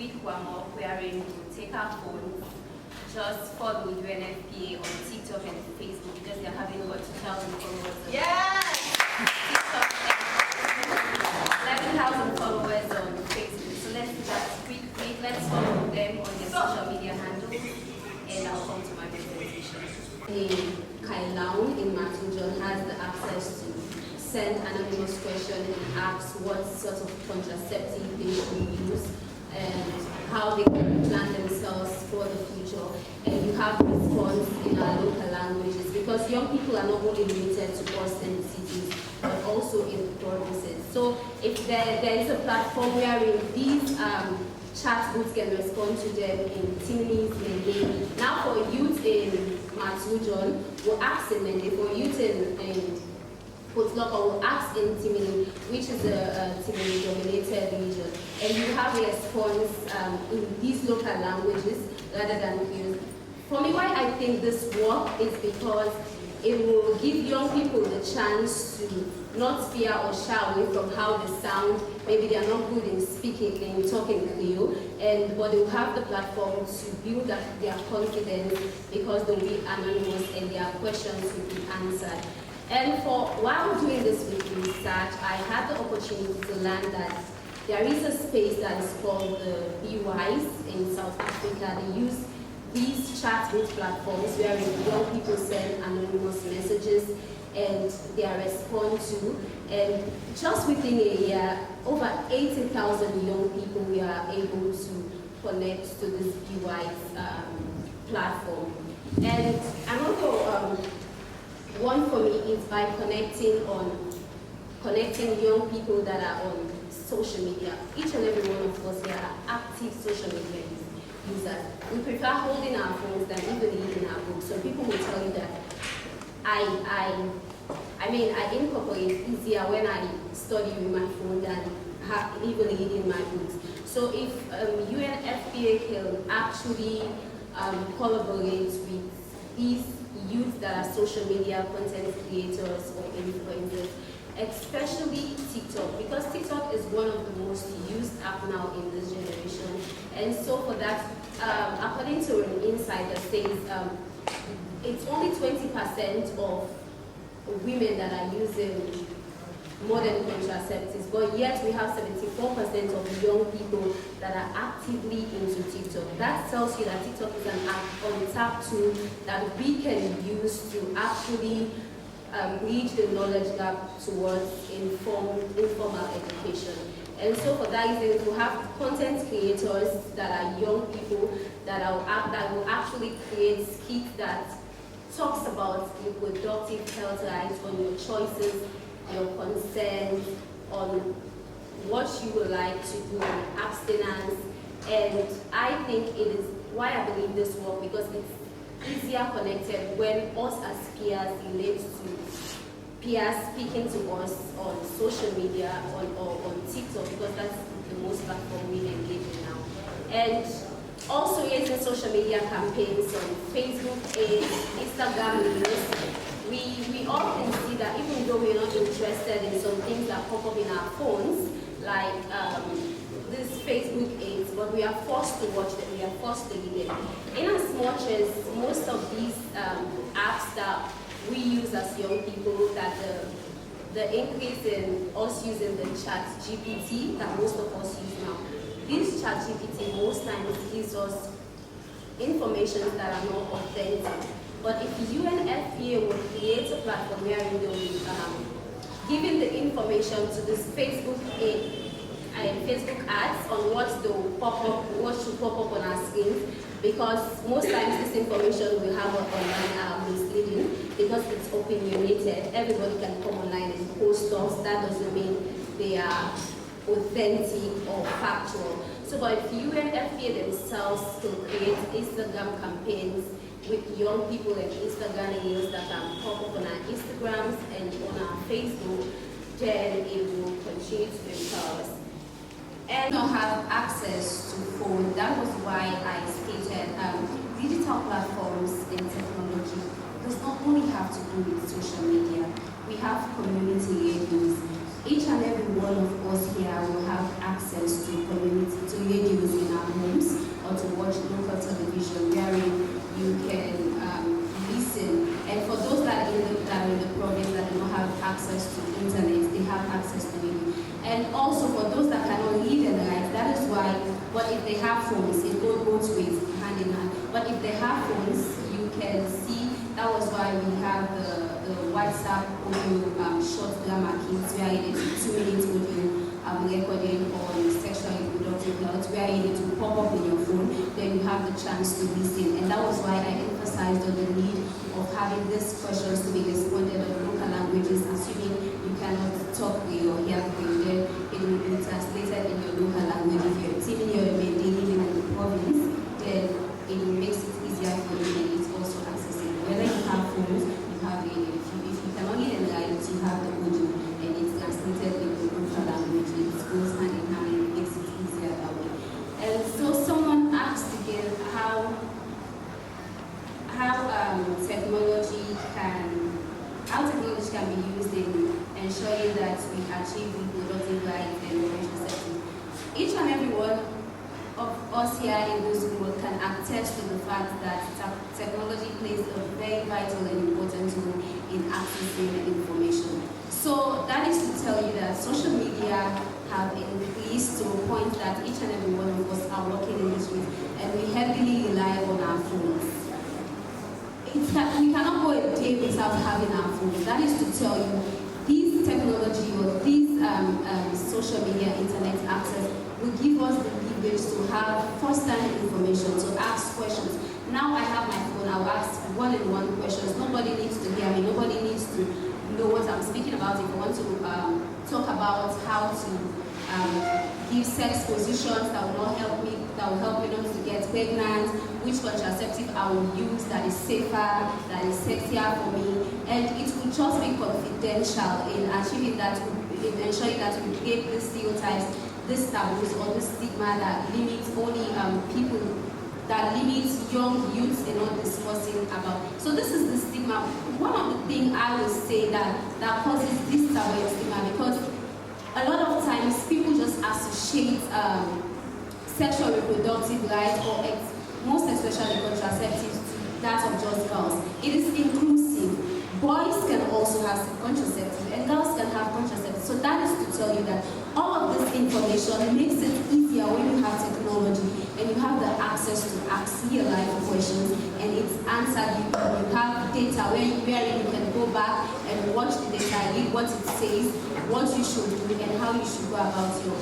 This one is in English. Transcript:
week we're more wherein we take our phones, just follow UNFPA on TikTok and Facebook because they're having about 2,000 followers. Yes! TikTok, 11,000 followers on Facebook. So let's do that quickly. Let's follow them on their social media handles, and I'll come to my presentation. Kailaun in Matujon has the access to send anonymous question and ask what sort of contraceptive they should use and how they can plan themselves for the future. And you have response in our local languages because young people are not only limited to Boston cities but also in the provinces. So if there is a platform wherein these chat boots can respond to them in Timnis, Mende. Now for youth in Matujon, we'll ask in Mende. For youth in Potloka, we'll ask in Timini, which is a Timini-dominated region. And you have a response in these local languages rather than Creole. For me, why I think this work is because it will give young people the chance to not fear or shy away from how they sound. Maybe they are not good in speaking and talking Creole, but they will have the platform to build up their confidence because they will be anonymous and their questions will be answered. And while doing this research, I had the opportunity to learn that there is a space that is called the BYs in South Africa. They use these chat booth platforms where young people send anonymous messages and they are responded to. And just within a year, over 80,000 young people we are able to connect to this BYs platform. And another one for me is by connecting young people that are on social media. Each and every one of us here are active social media users. We prefer holding our phones than even reading our books. So people will tell you that I incorporate easier when I study with my phone than even reading my books. So if UNFPA can actually collaborate with these youth that are social media content creators or influencers, especially TikTok, because TikTok is one of the most used app now in this generation. And so for that, according to an insider says, it's only 20% of women that are using modern contraceptives, but yet we have 74% of young people that are actively into TikTok. That tells you that TikTok is an app on tap tool that we can use to actually bridge the knowledge gap towards informal education. And so for that reason, we have content creators that are young people that will actually create skits that talks about reproductive health rights, on your choices, your concerns, on what you would like to do, on abstinence. And I think it is why I believe this work, because it's easier connected when us as peers relate to peers speaking to us on social media or on TikTok, because that's the most platform we engage in now. And also using social media campaigns on Facebook and Instagram Reels, we often see that even though we're not interested in some things that pop up in our phones, like this Facebook ads, but we are forced to watch them, we are forced to read them. In as much as most of these apps that we use as young people, that the increase in us using the chat GPT that most of us use now, this chat GPT most times gives us information that are not authentic. But if UNFPA would create a platform where we will be giving the information to this Facebook ads on what should pop up on our screens, because most times this information we have online are misleading because it's opinionated. Everybody can come online and post stuff. That doesn't mean they are authentic or factual. So, but if UNFPA themselves can create Instagram campaigns with young people and Instagram reels that can pop up on our Instagrams and on our Facebook, then it will continue to empower us. And not have access to phone. That was why I stated digital platforms and technology does not only have to do with social media. We have community radios. Each and every one of us here will have access to radios in our And also for those that cannot read and write, that is why, but if they have phones, it goes both ways, hand in hand. But if they have phones, you can see, that was why we have the WhatsApp audio short grammar kits, where it is 2 minutes audio recording on sexual reproductive health, where you need to pop up in your phone, then you have the chance to listen. And that was why I emphasized on the need of having these questions to be responded on local languages, assuming you cannot talk or hear then it will be translated in your local language. If you're teaming your living in the province, then it makes it easier for you, and it's also accessible. Whether you have phones, you have it. If you can only write, you have the audio, and it's translated in the local language. It goes hand in hand, and it makes it easier that way. And so someone asked again how technology can be used in ensuring that we achieve reproductive rights and contraception. Each and every one of us here in this room can attest to the fact that technology plays a very vital and important role in accessing information. So that is to tell you that social media have increased to a point that each and every one of us are working in this street, and we heavily rely on our phones. We cannot go a day without having our phones. That is to tell you, these technology or these social media, internet access will give us the leverage to have first-hand information, to ask questions. Now I have my phone, I'll ask one-on-one questions. Nobody needs to hear me, nobody needs to know what I'm speaking about. If I want to talk about how to give sex positions that will help me not to get pregnant, which contraceptive I will use that is safer, that is sexier for me, and it will just be confidential in achieving that, in ensuring that we break the stereotypes, this taboos, or this stigma that limits only people, that limits young youths in not discussing about. So this is the stigma. One of the things I would say that causes this taboo stigma, because a lot of times people just associate sexual reproductive rights, or most especially contraceptives, to that of just girls. It is inclusive. Boys can also have contraceptives, and girls can have contraceptives. So that is to tell you that all of this information makes it easier when you have technology and you have the access to ask real life questions, and it's answered. You have data where you can go back and watch the data, read what it says, what you should do, and how you should go about your